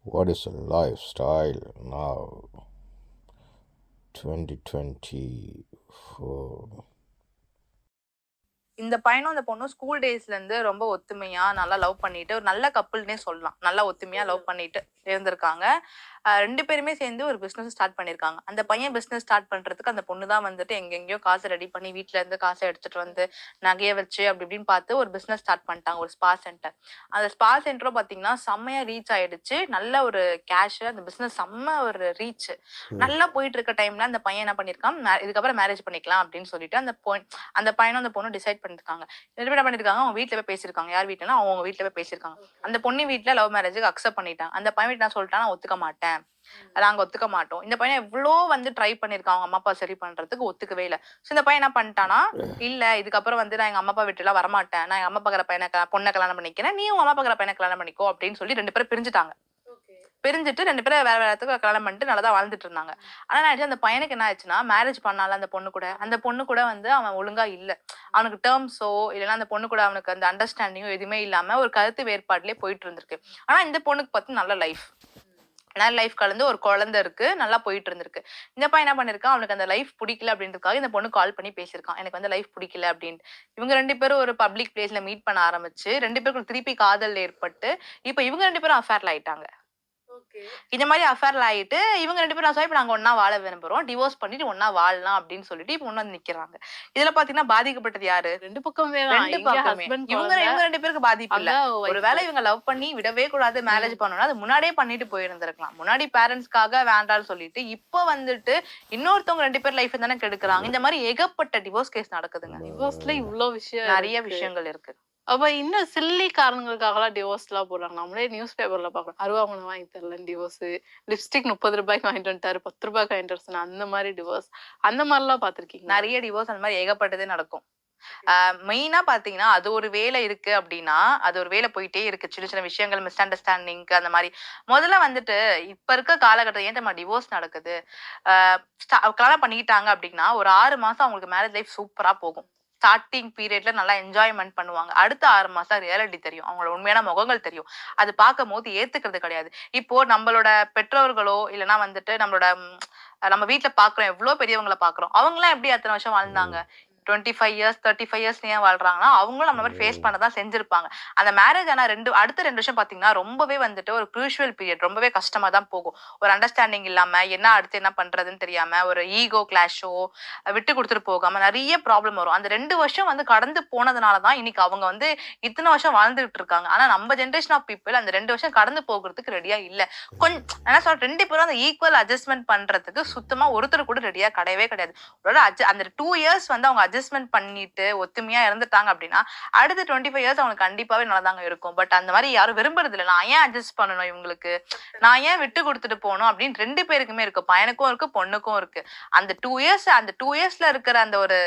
What is a lifestyle now? 2024. இந்த பையனும் அந்த பொண்ணும் ஸ்கூல் டேஸ்ல இருந்து ரொம்ப ஒத்துமையா நல்லா லவ் பண்ணிட்டு ஒரு நல்ல கப்புள்னே சொல்லலாம். நல்லா ஒத்துமையா லவ் பண்ணிட்டு இருந்திருக்காங்க. 2 பேருமே சேர்ந்து ஒரு பிசினஸ் ஸ்டார்ட் பண்ணியிருக்காங்க. அந்த பையன் பிசினஸ் ஸ்டார்ட் பண்றதுக்கு அந்த பொண்ணு தான் வந்துட்டு எங்கெங்கேயோ காசு ரெடி பண்ணி வீட்ல இருந்து காசை எடுத்துட்டு வந்து நகைய வச்சு அப்படி இப்படின்னு பார்த்து ஒரு பிசினஸ் ஸ்டார்ட் பண்ணிட்டாங்க. ஒரு ஸ்பா சென்டர். அந்த ஸ்பா சென்டரும் பாத்தீங்கன்னா செம்மையா ரீச் ஆயிடுச்சு. நல்ல ஒரு கேஷ், அந்த பிசினஸ் செம்ம ஒரு ரீச். நல்லா போயிட்டு இருக்க டைம்ல அந்த பையன் என்ன பண்ணிருக்கான், இதுக்கப்புறம் மேரேஜ் பண்ணிக்கலாம் அப்படின்னு சொல்லிட்டு அந்த பையனும் அந்த பொண்ணும் டிசைட் பண்ணிருக்காங்க. 2 பேரும் என்ன பண்ணிருக்காங்க, அவங்க வீட்டுல போய் பேசியிருக்காங்க. யார் வீட்டுனா அவங்க வீட்டுல போய் பேசியிருக்காங்க. அந்த பொண்ணு வீட்டுல லவ் மேரேஜுக்கு அக்செப்ட் பண்ணிட்டாங்க. அந்த பையன் வீட்டு நான் சொல்லிட்டேன், நான் ஒத்துக்க மாட்டேன், நாங்க ஒத்துக்க மாட்டோம். இந்த பையன் எவ்வளோ வந்து ட்ரை பண்ணிருக்காங்க அவங்க அம்மா அப்பா சரி பண்றதுக்கு, ஒத்துக்கவே இல்லை. சோ இந்த பையன் என்ன பண்ணிட்டானா, இல்ல இதுக்கப்புறம் வந்து நான் எங்க அம்மா அப்பா வீட்டுல வரமாட்டேன், நான் எங்க அம்மா பாக்குற பொண்ணை கல்யாணம் பண்ணிக்கிறேன், நீ உங்க அம்மா பாக்குற பையனை கல்யாணம் பண்ணிக்கோ அப்படின்னு சொல்லி 2 பேரும் பிரிஞ்சுட்டாங்க. பிரிஞ்சுட்டு 2 பேரும் வேற வேற இடத்துக்கு கல்யாணம் பண்ணிட்டு நல்லா தான் வாழ்ந்துட்டு இருந்தாங்க. ஆனா நான் அந்த பையனுக்கு என்ன ஆச்சுன்னா, மேரேஜ் பண்ணால அந்த பொண்ணு கூட வந்து அவன் ஒழுங்கா இல்ல. அவனுக்கு டேர்ம்ஸோ இல்லைன்னா அந்த பொண்ணு கூட அவனுக்கு அந்த அண்டர்ஸ்டாண்டிங்கோ எதுவுமே இல்லாம ஒரு கருத்து வேறுபாடுலயே போயிட்டு இருந்திருக்கு. ஆனா இந்த பொண்ணுக்கு பார்த்து நல்ல லைஃப் கலந்து ஒரு குழந்தை இருக்கு, நல்லா போயிட்டு இருந்திருக்கு. இந்த பையன் என்ன பண்ணிருக்கான், அவனுக்கு அந்த லைஃப் பிடிக்கல அப்படின்றதுக்காக இந்த பொண்ணு கால் பண்ணி பேசியிருக்கான், எனக்கு வந்து லைஃப் பிடிக்கல அப்படின்ட்டு. இவங்க 2 பேரும் ஒரு பப்ளிக் பிளேஸ்ல மீட் பண்ண ஆரம்பிச்சு 2 பேருக்கும் திருப்பி காதல் ஏற்பட்டு இப்ப இவங்க 2 பேரும் அஃபேர்ல ஆயிட்டாங்க. இந்த மாதிரி அஃபேர்ல ஆயிட்டு இவங்க 2 பேரும் இப்ப நாங்க ஒன்னா வாழ விரும்புறோம், டிவோர்ஸ் பண்ணிட்டு ஒன்னா வாழலாம் அப்படின்னு சொல்லிட்டு இப்ப ஒண்ணு வந்து நிக்கிறாங்க. இதுல பாத்தீங்கன்னா பாதிக்கப்பட்டது யாரு? 2 பக்கமே இவங்க 2 பேருக்கு பாதிப்பு இல்ல. ஒருவேளை இவங்க லவ் பண்ணி விடவே கூடாது, மேரேஜ் பண்ணணும்னா அது முன்னாடியே பண்ணிட்டு போயிருந்திருக்கலாம். முன்னாடி பேரண்ட்ஸ்க்காக வேண்டாம்னு சொல்லிட்டு இப்ப வந்துட்டு இன்னொருத்தவங்க 2 பேர் லைஃப் தானே கெடுக்குறாங்க. இந்த மாதிரி ஏகப்பட்ட டிவோர்ஸ் கேஸ் நடக்குதுங்க. டிவோர்ஸ்ல இவ்வளவு விஷயம், நிறைய விஷயங்கள் இருக்கு. அப்ப இன்னும் சில்லி காரணங்களுக்காகலாம் டிவோர்ஸ் எல்லாம் போடுறாங்க. நம்மளே நியூஸ் பேப்பர்ல பாக்குறோம், அருவாமனை வாங்கி தரல டிவோர்ஸ், லிப்ஸ்டிக் 30 ரூபாய்க்கு வாங்கிட்டு வந்துட்டாரு, 10 ரூபாய்க்கு வாங்கிட்டு வர அந்த மாதிரி டிவோர்ஸ், அந்த மாதிரிலாம் பாத்திருக்கீங்க? நிறைய டிவோர்ஸ் அந்த மாதிரி ஏகப்பட்டதே நடக்கும். மெயினா பாத்தீங்கன்னா அது ஒரு வேலை இருக்கு அப்படின்னா அது ஒரு வேலை போயிட்டே இருக்கு. சின்ன சின்ன விஷயங்கள் மிஸ் அண்டர்ஸ்டாண்டிங்க்கு அந்த மாதிரி முதல்ல வந்துட்டு இப்ப இருக்க காலகட்டம் ஏன் நம்ம டிவோர்ஸ் நடக்குது, கல்யாணம் பண்ணிக்கிட்டாங்க அப்படின்னா ஒரு 6 மாசம் அவங்களுக்கு மேரேஜ் லைஃப் சூப்பரா போகும். ஸ்டார்டிங் பீரியட்ல நல்லா என்ஜாய்மெண்ட் பண்ணுவாங்க. அடுத்த 6 மாசம் ரியாலிட்டி தெரியும், அவங்களோட உண்மையான முகங்கள் தெரியும். அது பார்க்கும் போது ஏத்துக்கிறது கிடையாது. இப்போ நம்மளோட பெற்றோர்களோ இல்லைன்னா வந்துட்டு நம்ம வீட்டுல பாக்குறோம், எவ்வளவு பெரியவங்களை பாக்குறோம், அவங்க எல்லாம் எப்படி அத்தனை வருஷம் வாழ்ந்தாங்க? 25 இயர்ஸ் 35 இயர்ஸ் ஏன் வாழ்றாங்கன்னா அவங்களும் நம்ம மாதிரி ஃபேஸ் பண்ணதான் செஞ்சிருப்பாங்க. அந்த மேரேஜ் ஆனா அடுத்த 2 வருஷம் பாத்தீங்கன்னா ரொம்பவே வந்துட்டு ஒரு க்ரூஷியல் பீரியட், ரொம்பவே கஷ்டமா தான் போகும். ஒரு அண்டர்ஸ்டாண்டிங் இல்லாம என்ன அடுத்து என்ன பண்றதுன்னு தெரியாம ஒரு ஈகோ கிளாஷோ விட்டு கொடுத்துட்டு போகாம நிறைய ப்ராப்ளம் வரும். அந்த 2 வருஷம் வந்து கடந்து போனதுனாலதான் இன்னைக்கு அவங்க வந்து இத்தனை வருஷம் வாழ்ந்துட்டு இருக்காங்க. ஆனா நம்ம ஜென்ரேஷன் ஆஃப் பீப்புள் அந்த 2 வருஷம் கடந்து போகிறதுக்கு ரெடியா இல்ல. கொஞ்சம் என்ன சொல்ற, 2 பேரும் அந்த ஈக்குவல் அட்ஜஸ்ட்மெண்ட் பண்றதுக்கு சுத்தமா ஒருத்தர் கூட ரெடியா கிடையவே கிடையாது. அந்த 2 இயர்ஸ் வந்து அவங்க அட்ஜஸ்ட்மெண்ட் பண்ணிட்டு ஒத்துமையா இருந்துட்டாங்க அப்படின்னா அடுத்த 25 இயர்ஸ் அவங்களுக்கு கண்டிப்பாவே நல்லதாங்க இருக்கும். பட் அந்த மாதிரி யாரும் விரும்புறது இல்லை. நான் ஏன் அட்ஜஸ்ட் பண்ணணும் இவங்களுக்கு, நான் ஏன் விட்டு கொடுத்துட்டு போகணும் அப்படின்னு 2 பேருக்குமே இருக்கு. பையனுக்கும் இருக்கு, பொண்ணுக்கும் இருக்கு. அந்த 2 இயர்ஸ்ல இருக்கிற அந்த ஒரு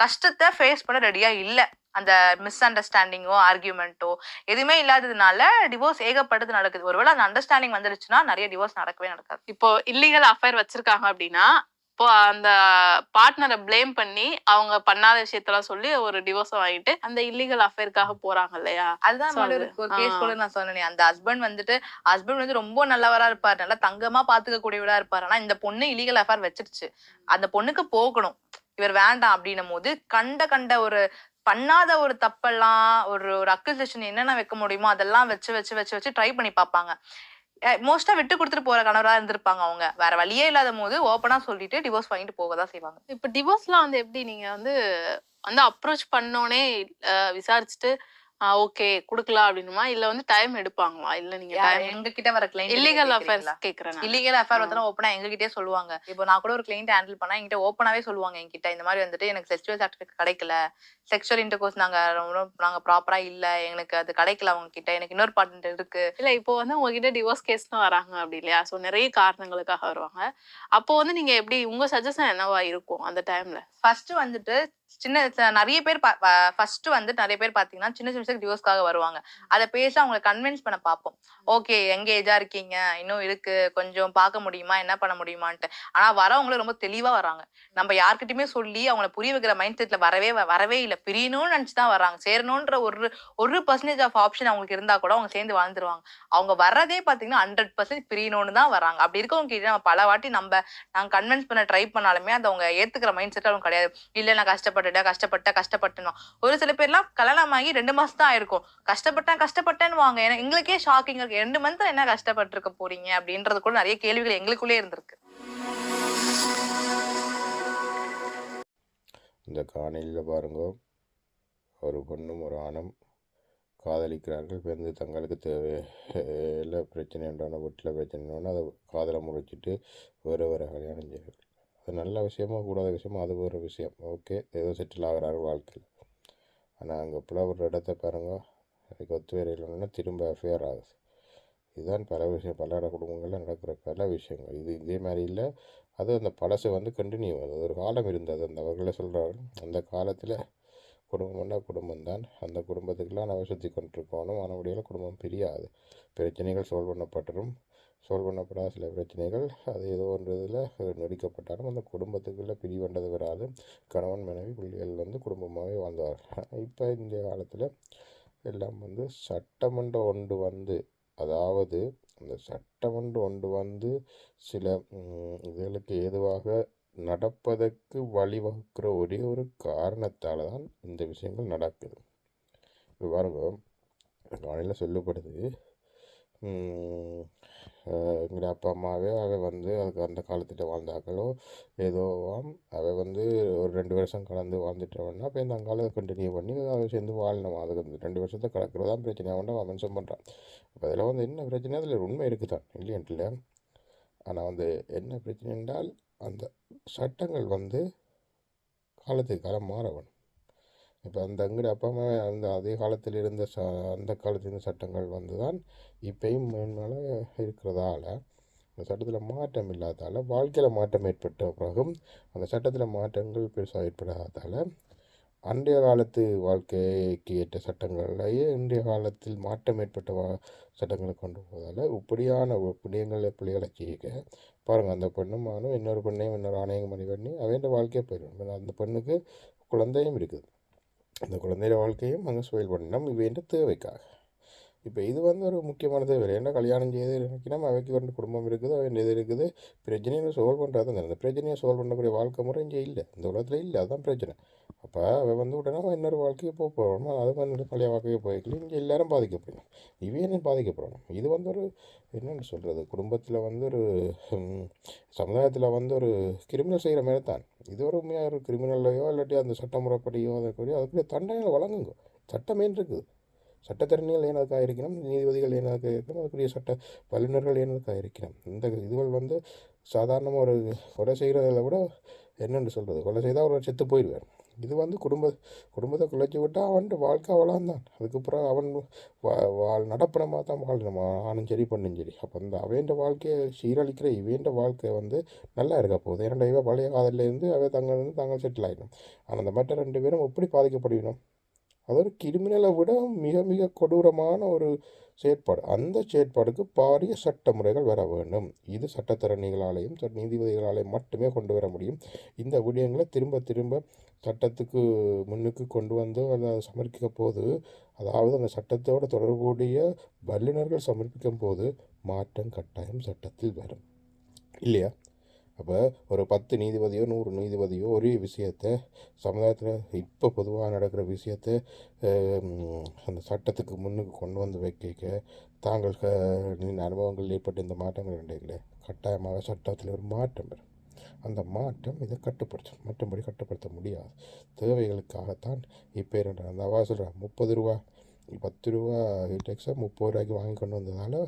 கஷ்டத்தை ஃபேஸ் பண்ண ரெடியா இல்ல. அந்த மிஸ் அண்டர்ஸ்டாண்டிங்கோ ஆர்கியூமெண்ட்டோ எதுவுமே இல்லாததுனால டிவோர்ஸ் ஏகப்பட்டது நடக்குது. ஒருவேளை அந்த அண்டர்ஸ்டாண்டிங் வந்துருச்சுன்னா நிறைய டிவோர்ஸ் நடக்கவே நடக்காது. இப்போ இல்லீகல் அஃபேர் வச்சிருக்காங்க அப்படின்னா இப்போ அந்த பார்ட்னரை பிளேம் பண்ணி அவங்க பண்ணாத விஷயத்தெல்லாம் சொல்லி ஒரு டிவோர்ஸ் வாங்கிட்டு அந்த இல்லீகல் அஃபேருக்காக போறாங்க இல்லையா? அதுதான் ஒரு கேஸ் கூட நான் சொன்னேன். அந்த ஹஸ்பண்ட் வந்து ரொம்ப நல்லவரா இருப்பாரு, நல்லா தங்கமா பாத்துக்க கூடியவரா இருப்பாரு. ஆனா இந்த பொண்ணு இல்லீகல் அஃபேர் வச்சிருச்சு. அந்த பொண்ணுக்கு போகணும், இவர் வேண்டாம் அப்படின்னும் போது கண்ட ஒரு பண்ணாத ஒரு தப்பெல்லாம் ஒரு அக்யூசேஷன் என்னென்ன வைக்க முடியுமோ அதெல்லாம் வச்சு ட்ரை பண்ணி பார்ப்பாங்க. மோஸ்டா விட்டு கொடுத்துட்டு போற கணவரா இருந்திருப்பாங்க. அவங்க வேற வழியே இல்லாத போது ஓப்பனா சொல்லிட்டு டிவோர்ஸ் வாங்கிட்டு போகதான் செய்வாங்க. இப்ப டிவோர்ஸ்லாம் வந்து எப்படி நீங்க வந்து அப்ரோச் பண்ணோனே விசாரிச்சுட்டு ஓகே குடுக்கலாம் அப்படின்னுமா, இல்ல வந்து டைம் எடுப்பாங்களா? இல்ல நீங்க எங்க கிட்ட வர கிளைண்ட் இல்லீகல் அஃபேர்ஸ் கேக்குறேன். இல்லீகல் அஃபேர் வந்து ஓப்பனா எங்ககிட்டயே சொல்லுவாங்க. இப்போ நான் கூட ஒரு கிளைண்ட் ஹேண்டில் பண்ணா என்கிட்ட ஓப்பனாவே சொல்லுவாங்க, என்கிட்ட இந்த மாதிரி வந்துட்டு எனக்கு செக்சுவல் சர்டிஃபிகேட் கிடைக்கல, செக்சுவல் இன்டர்கோர்ஸ் நாங்க ப்ராப்பரா இல்ல, எனக்கு அது கிடைக்கல, அவங்க கிட்ட எனக்கு இன்னொரு பார்ட்னர் இருக்கு. இல்ல இப்போ வந்து உங்ககிட்ட டிவோர்ஸ் கேஸ் தான் வராங்க அப்படி இல்லையா? சோ நிறைய காரணங்களுக்காக வருவாங்க. அப்போ வந்து நீங்க எப்படி, உங்க சஜஷன் என்னவா இருக்கும் அந்த டைம்ல? ஃபர்ஸ்ட் வந்துட்டு நிறைய பேர் ஃபர்ஸ்ட் வந்து நிறைய பேர் பாத்தீங்கன்னா சின்ன சின்ன விஷயத்துக்கு டிவோர்ஸ்க்காக வருவாங்க. அதை பேச அவங்களை கன்வின்ஸ் பண்ண பார்ப்போம். ஓகே எங்கேஜா இருக்கீங்க, இன்னும் இருக்கு, கொஞ்சம் பார்க்க முடியுமா, என்ன பண்ண முடியுமான்ட்டு. ஆனா வரவங்களும் ரொம்ப தெளிவா வராங்க. நம்ம யார்கிட்டயுமே சொல்லி அவங்கள புரிய வைக்கிற மைண்ட் செட்ல வரவே இல்லை. பிரியணும்னு நினைச்சுதான் வராங்க. சேரணும்ன்ற ஒரு பர்சன்டேஜ் ஆஃப் ஆப்ஷன் அவங்களுக்கு இருந்தா கூட அவங்க சேர்ந்து வாழ்ந்துருவாங்க. அவங்க வர்றதே பாத்தீங்கன்னா 100% பிரியணும்னு தான் வராங்க. அப்படி இருக்கவங்க கிட்ட நம்ம பல வாட்டி நாங்க கன்வின்ஸ் பண்ண ட்ரை பண்ணாலுமே அது அவங்க ஏத்துக்கிற மைண்ட் செட் அவங்க கிடையாது. இல்ல நான் கஷ்டப்பட்டேன். ஒரு சில பேர்லாம் கல்யாணம் ஆகி 2 மாசம் தான் ஆயிருக்கும். கஷ்டப்பட்டேன்னு வாங்க. ஏன்னா எங்களுக்கே ஷாக்கிங் இருக்கு. 2 மந்த் என்ன கஷ்டப்பட்டு இருக்க போறீங்க அப்படின்றது கூட நிறைய கேள்விகள் எங்களுக்குள்ளே இருந்திருக்கு. இந்த காணொளியில் பாருங்க, ஒரு பெண்ணும் ஒரு ஆணும் காதலிக்கிறார்கள். வந்து தங்களுக்கு தேவையில்லை பிரச்சனைன்றோன்னா, வீட்டில் பிரச்சனைன்னு அதை காதலை முடிச்சுட்டு வேறு கல்யாணம் செய்கிறார்கள். அது நல்ல விஷயமா கூடாத விஷயமா அது வேறு விஷயம். ஓகே, ஏதோ செட்டில் ஆகிறாரு வாழ்க்கையில். ஆனால் அங்கே இப்போலாம் ஒரு இடத்த பாருங்க, அதுக்கு ஒத்து வரையில்லைன்னா திரும்ப அஃபேர் ஆகுது. இதுதான் பல குடும்பங்களில் நடக்கிற பல விஷயங்கள். இதே மாதிரி இல்லை. அது அந்த பழசை வந்து கண்டினியூ ஆகுது. ஒரு காலம் இருந்தது. அந்த அவர்களை சொல்கிறார்கள், அந்த காலத்தில் குடும்பம்னா குடும்பம்தான். அந்த குடும்பத்துக்கெல்லாம் நம்ம சுற்றி கொண்டிருக்கணும். மனமுடியில் குடும்பம் பிரியாது. பிரச்சனைகள் சால்வ் பண்ணப்படாத சில பிரச்சனைகள் அது ஏதோ ஒன்று இதில் நொடிக்கப்பட்டாலும் அந்த குடும்பத்துக்குள்ளே பிரிவண்டது வராது. கணவன் மனைவி பிள்ளைகள் வந்து குடும்பமாகவே வாழ்ந்தார்கள். இப்போ இந்த காலத்தில் எல்லாம் வந்து சட்டமன்றம் ஒன்று வந்து, அதாவது அந்த சட்டமன்றம் ஒன்று வந்து சில இதுகளுக்கு ஏதுவாக நடப்பதற்கு வழிவகுக்கிற ஒரே ஒரு காரணத்தால் தான் இந்த விஷயங்கள் நடக்குது. இப்போ பாருங்க, காலையில் சொல்லப்படுது, எங்களுடைய அப்பா அம்மாவே அவை வந்து அதுக்கு அந்த காலத்தில் வாழ்ந்தாக்களோ ஏதோவாம் அவை வந்து ஒரு 2 வருஷம் கடந்து வாழ்ந்துட்டோம்னா அப்போ இந்த அங்கால கண்டினியூ பண்ணி அதை சேர்ந்து வாழணும். அதுக்கு அந்த 2 வருஷத்தை கடக்கிறதான் பிரச்சனை அவன் மென்ஷன் பண்ணுறான். அப்போ அதில் வந்து என்ன பிரச்சனை, அதில் உண்மை இருக்குதான் இல்லைன்ட்டு. ஆனால் வந்து என்ன பிரச்சனை என்றால் அந்த சட்டங்கள் வந்து காலத்துக்கு காலம் மாறவன். இப்போ அந்த எங்களுடைய அப்பா அம்மா அந்த அதே காலத்தில் இருந்த அந்த காலத்தில் இருந்த சட்டங்கள் வந்து தான் இப்பயும் மேன்மேலே இருக்கிறதால அந்த சட்டத்தில் மாற்றம் இல்லாதால் வாழ்க்கையில் மாற்றம் ஏற்பட்ட பிறகும் அந்த சட்டத்தில் மாற்றங்கள் பெருசாக ஏற்படாதால் அன்றைய காலத்து வாழ்க்கைக்கு ஏற்ற சட்டங்களையே இன்றைய காலத்தில் மாற்றம் ஏற்பட்ட சட்டங்களை கொண்டு போவதால் இப்படியான பிள்ளைகளை செய்ய பாருங்கள், அந்த பெண்ணும் ஆணும் இன்னொரு பெண்ணையும் இன்னொரு ஆணையம் பண்ணி அவன் வாழ்க்கையை போயிடும். அந்த பெண்ணுக்கு குழந்தையும் இருக்குது. அந்த குழந்தையோட வாழ்க்கையும் அங்கே ஸ்பெயில் பண்ணணும் இவன் தேவைக்காக. இப்போ இது வந்து ஒரு முக்கியமான தேவை. ஏன்னா கல்யாணம் செய்து நினைக்கணும், அவைக்கு வந்து குடும்பம் இருக்குது, அவன் இது இருக்குது, பிரச்சனையை சால்வ் பண்ணுறது தான். அந்த பிரச்சனையை சால்வ் பண்ணக்கூடிய வாழ்க்கை முறை இங்கே இல்லை, இந்த உலகத்தில் இல்லை. அதுதான் பிரச்சனை. அப்போ அவன் வந்து உடனே அவன் இன்னொரு வாழ்க்கையை போகணும். அது வந்து பழைய வாழ்க்கையை போய்க்கலாம். இங்கே எல்லாரும் பாதிக்கப்படணும், இவையும் பாதிக்கப்படணும். இது வந்து ஒரு என்னென்னு சொல்கிறது, குடும்பத்தில் வந்து ஒரு சமுதாயத்தில் வந்து ஒரு கிரிமினல் செய்கிற மாதிரி தான். இது ஒரு உண்மையாக ஒரு கிரிமினல்லையோ இல்லாட்டி அந்த சட்டமுறைப்படியோ அதுக்குரிய தண்டனை வழங்குங்க. சட்டமே இருக்குது. சட்டத்தரணிகள் ஏனதுக்காக இருக்கணும், நீதிபதிகள் ஏனதுக்காக இருக்கணும், அதுக்குரிய சட்ட வல்லுநர்கள் ஏனதுக்காக இருக்கணும். இந்த இதுகள் வந்து சாதாரணமாக ஒரு கொலை செய்கிறதில் விட என்னென்னு சொல்கிறது, கொலை செய்தால் ஒரு செத்து போயிடுவார். இது வந்து குடும்பத்தை குலைச்சி விட்டால் அவன் வாழ்க்கை அவ்வளோந்தான். அதுக்கப்புறம் அவன் நடப்பணமாக தான் வாழணும், ஆணும் சரி பண்ணும் சரி. அப்போ அந்த அவன் வாழ்க்கையை சீரழிக்கிற இவன் வாழ்க்கை வந்து நல்லா இருக்க போகுது. ஏன்னா இவன் பழைய காதலேருந்து அவன் தாங்கள் செட்டில் ஆகிடும். ஆனால் அந்த மற்ற 2 பேரும் எப்படி பாதிக்கப்படுவினோம்? அது ஒரு கிரிமினலை விட மிக மிக கொடூரமான ஒரு செயற்பாடு. அந்த செயற்பாடுக்கு பாரிய சட்ட முறைகள் வர வேண்டும். இது சட்டத்தரணிகளாலேயும் நீதிபதிகளாலேயும் மட்டுமே கொண்டு வர முடியும். இந்த விடயங்களை திரும்ப சட்டத்துக்கு முன்னுக்கு கொண்டு வந்து அதை சமர்ப்பிக்கும் போது, அதாவது அந்த சட்டத்தோடு தொடர்புடைய வல்லுநர்கள் சமர்ப்பிக்கும் போது மாற்றம் கட்டாயம் சட்டத்தில் வரும் இல்லையா? அப்போ ஒரு 10 நீதிபதியோ 100 நீதிபதியோ ஒரே விஷயத்தை சமுதாயத்தில் இப்போ பொதுவாக நடக்கிற விஷயத்தை அந்த சட்டத்துக்கு முன்னுக்கு கொண்டு வந்து வைக்க தாங்கள் அனுபவங்கள் ஏற்பட்ட இந்த மாற்றங்கள் இல்லைங்களே, கட்டாயமாக சட்டத்தில் ஒரு மாற்றம் வரும். அந்த மாற்றம் இதை கட்டுப்படுத்தும், மற்றபடி கட்டுப்படுத்த முடியாது. தேவைகளுக்காகத்தான் இப்போ அந்த அவா சொல்கிறேன் 30 ரூபா 10 ரூபா டெக்ஸை 30 ரூபாய்க்கு வாங்கி கொண்டு வந்ததால்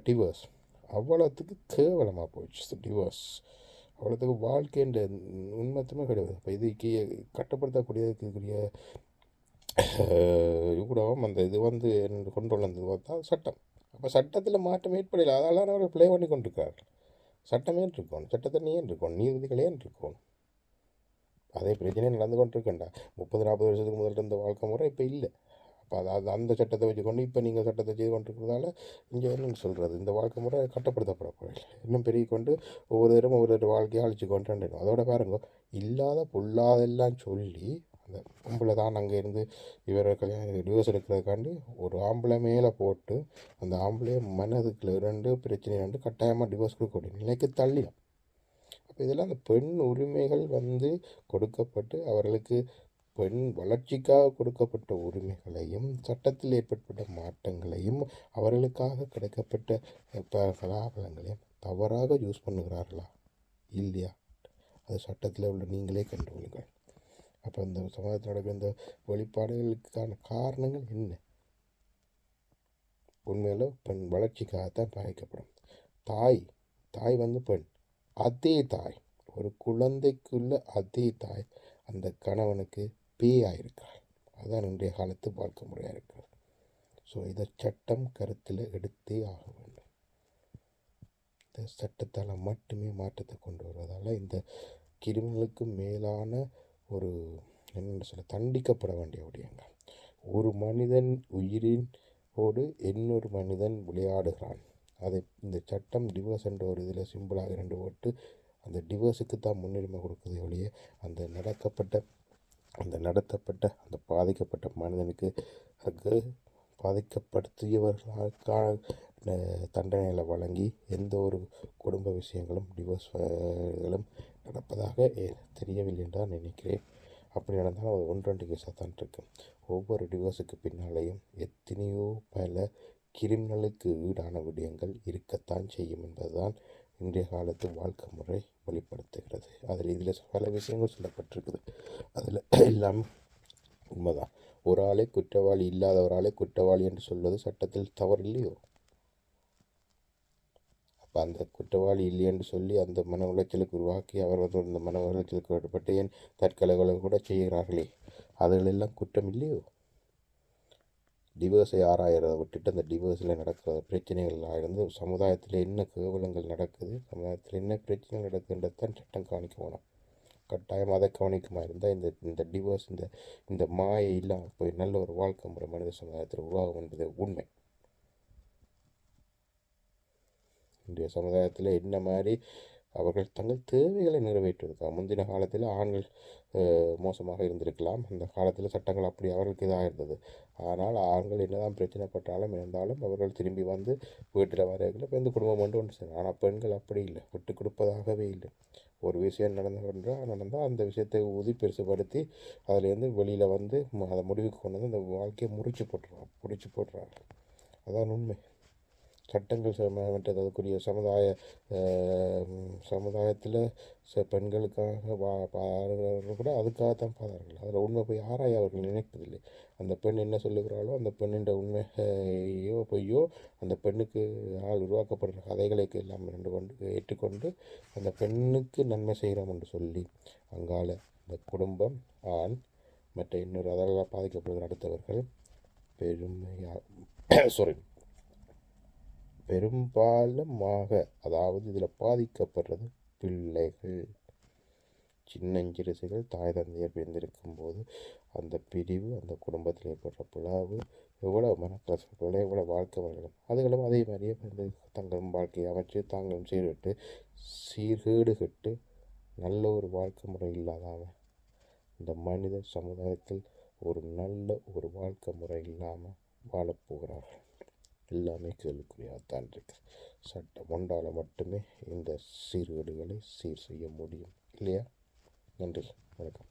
டிவோர்ஸ் அவ்வளோத்துக்கு கேவலமாக போயிடுச்சு. டிவோர்ஸ் அவ்வளோத்துக்கு வாழ்க்கைன்ற உண்மத்துமே கிடையாது. இப்போ இதுக்கு கட்டுப்படுத்தக்கூடியதுக்குரிய ஊடகம் அந்த இது வந்து கொண்டு வந்தது பார்த்தா சட்டம். அப்போ சட்டத்தில் மாற்றம் ஏற்படலை, அதெல்லாம் அவர் ப்ளே பண்ணி கொண்டிருக்கிறார்கள். சட்டமே இருக்கணும், சட்டத்தை ஏன் இருக்கணும், நீதிகளே இருக்கணும். அதே பிரச்சனை நடந்து கொண்டிருக்கேன்டா. 30-40 வருஷத்துக்கு முதல்ல இருந்த வாழ்க்கை முறை இப்போ இல்லை. அப்போ அது அந்த சட்டத்தை வச்சுக்கொண்டு இப்போ நீங்கள் சட்டத்தை செய்து கொண்டிருக்கிறதால இங்கே என்னென்னு சொல்கிறது, இந்த வாழ்க்கை முறை கட்டப்படுத்தப்பட போகிறதில்லை. இன்னும் பெருகி கொண்டு ஒவ்வொரு தரம் ஒவ்வொரு வாழ்க்கையை அழிச்சு கொண்டு அதோட பாருங்க, இல்லாத பொல்லாதெல்லாம் சொல்லி அந்த பொம்பளை தான் அங்கே இருந்து இவரை கல்யாணம் டிவோர்ஸ் எடுக்கிறதுக்காண்டி ஒரு ஆம்பளை மேலே போட்டு அந்த ஆம்பளையை மனதுக்குள்ள 2 பிரச்சனை 2 கட்டாயமாக டிவோர்ஸ் கொடுக்கக்கூடிய நிலைக்கு தள்ளிடும். அப்போ இதெல்லாம் அந்த பெண் உரிமைகள் வந்து கொடுக்கப்பட்டு அவர்களுக்கு பெண் வளர்ச்சிக்காக கொடுக்கப்பட்ட உரிமைகளையும் சட்டத்தில் ஏற்பட்ட மாற்றங்களையும் அவர்களுக்காக கிடைக்கப்பட்ட கலாபலங்களையும் தவறாக யூஸ் பண்ணுகிறார்களா இல்லையா? அது சட்டத்தில் உள்ள நீங்களே கண்டுகொள்ளுங்கள். அப்போ இந்த சமூகத்தில் நடக்கிற இந்த வெளிப்பாடுகளுக்கான காரணங்கள் என்ன? உண்மையில் பெண் வளர்ச்சிக்காகத்தான் பாதிக்கப்படும். தாய் வந்து பெண், அதே தாய் ஒரு குழந்தைக்குள்ள அதே தாய் அந்த கணவனுக்கு பேயாயிருக்கிறார். அதுதான் இன்றைய காலத்து வாழ்க்கை முறையாக இருக்கிறது. ஸோ இதை சட்டம் கருத்தில் எடுத்தே ஆக வேண்டும். இந்த சட்டத்தால் மட்டுமே மாற்றத்தை கொண்டு வருவதால் இந்த கிரிமினலுக்கு மேலான ஒரு என்னென்னு சொல்ல தண்டிக்கப்பட வேண்டிய விடயங்கள். ஒரு மனிதன் உயிரினோடு இன்னொரு மனிதன் விளையாடுகிறான். அதை இந்த சட்டம் டிவோர்ஸ் என்ற ஒரு இதில் சிம்பிளாக 2 போட்டு அந்த டிவோர்ஸுக்கு தான் முன்னுரிமை கொடுக்குறதே ஒழிய அந்த நடத்தப்பட்ட அந்த பாதிக்கப்பட்ட மனிதனுக்கு பாதிக்கப்படுத்தியவர்களுக்கான தண்டனைகளை வழங்கி எந்த ஒரு குடும்ப விஷயங்களும் டிவோர்ஸ்களும் நடப்பதாக தெரியவில்லை என்று தான் நினைக்கிறேன். அப்படி நடந்தால் அது 1-2 கேஸாக தான் இருக்கும். ஒவ்வொரு டிவோர்ஸுக்கு பின்னாலேயும் எத்தனையோ பல கிரிமினலுக்கு ஈடான விடயங்கள் இருக்கத்தான் செய்யும் என்பதுதான் இன்றைய காலத்து வாழ்க்கை முறை வெளிப்படுத்துகிறது. இதில் பல விஷயங்கள் சொல்லப்பட்டிருக்குது. அதில் எல்லாம் உண்மைதான். ஒரு ஆளே குற்றவாளி இல்லாத ஒரு ஆளே குற்றவாளி என்று சொல்வது சட்டத்தில் தவறு இல்லையோ? அப்போ அந்த குற்றவாளி இல்லை என்று சொல்லி அந்த மன உளைச்சலுக்கு உருவாக்கி அவர் வந்து அந்த மன உளைச்சலுக்கு ஏற்பட்டு ஏன் தற்கொலைகளை கூட செய்கிறார்களே, அதுகளெல்லாம் குற்றம் இல்லையோ? டிவோர்ஸை ஆராயிறதை விட்டுட்டு அந்த டிவோர்ஸில் நடக்கிற பிரச்சனைகளாக இருந்து சமுதாயத்தில் என்ன கேவலங்கள் நடக்குது, சமுதாயத்தில் என்ன பிரச்சனைகள் நடக்குதுன்றது தான் சட்டம் கவனிக்க வேணும். கட்டாயம் அதை கவனிக்குமா இருந்தால் இந்த டிவோர்ஸ் இந்த மாயை இல்லாமல் போய் நல்ல ஒரு வாழ்க்கை முறை மனித சமுதாயத்தில் உருவாகும் என்பது உண்மை. இன்றைய சமுதாயத்தில் என்ன மாதிரி அவர்கள் தங்கள் தேவைகளை நிறைவேற்றுவதற்காக முந்தின காலத்தில் ஆண்கள் மோசமாக இருந்திருக்கலாம். அந்த காலத்தில் சட்டங்கள் அப்படி அவர்களுக்கு இதாக இருந்தது. ஆனால் ஆண்கள் என்னதான் பிரச்சனைப்பட்டாலும் இருந்தாலும் அவர்கள் திரும்பி வந்து வீட்டில் வரையில் இப்போ இந்த குடும்பம் ஒன்று சரி. ஆனால் பெண்கள் அப்படி இல்லை, விட்டு கொடுப்பதாகவே இல்லை. ஒரு விஷயம் நடந்தால் அந்த விஷயத்தை ஊதி பெருசுபடுத்தி அதிலேருந்து வெளியில் வந்து அதை முடிவுக்கு கொண்டு வந்து அந்த வாழ்க்கையை முடிச்சு போட்டுறாங்க. அதான் உண்மை. சட்டங்கள் மற்றது அதுக்குரிய சமுதாயத்தில் பெண்களுக்காக பாடுகிறவர்கள் கூட அதுக்காகத்தான் பாடுறார்கள். அதில் உண்மை போய் ஆராய அவர்கள் நினைப்பதில்லை. அந்த பெண் என்ன சொல்லுகிறாளோ அந்த பெண்ணின் உண்மையோ பொய்யோ அந்த பெண்ணுக்கு உருவாக்கப்படுற கதைகளுக்கு எல்லாம் ஏற்றுக்கொண்டு அந்த பெண்ணுக்கு நன்மை செய்கிறோம் என்று சொல்லி அங்கால இந்த குடும்பம் ஆண் மற்ற இன்னொரு அதெல்லாம் பாதிக்கப்படுகிற அடுத்தவர்கள் பெரும்பாலுமாக அதாவது இதில் பாதிக்கப்படுறது பிள்ளைகள், சின்னஞ்சிறுசுகள். தாய் தந்தையர் பிரிந்திருக்கும் போது அந்த பிரிவு, அந்த குடும்பத்தில் ஏற்படுற பிளவு எவ்வளோ மனக்கசப்புகளை எவ்வளோ வாழ்க்கை வளரும். அதுகளும் அதே மாதிரியே வந்து தங்களும் வாழ்க்கையை அமைச்சு தாங்களும் சீர்கேடு கட்டு நல்ல ஒரு வாழ்க்கை முறை இல்லாதாமல் இந்த மனித சமுதாயத்தில் ஒரு நல்ல ஒரு வாழ்க்கை முறை இல்லாமல் வாழப்போகிறார்கள். எல்லாமே கேள்விக்குறியாகத்தான் இருக்கு. சட்டம் ஒன்றால் மட்டுமே இந்த சீர்கேடுகளை சீர் செய்ய முடியும் இல்லையா? நன்றி, வணக்கம்.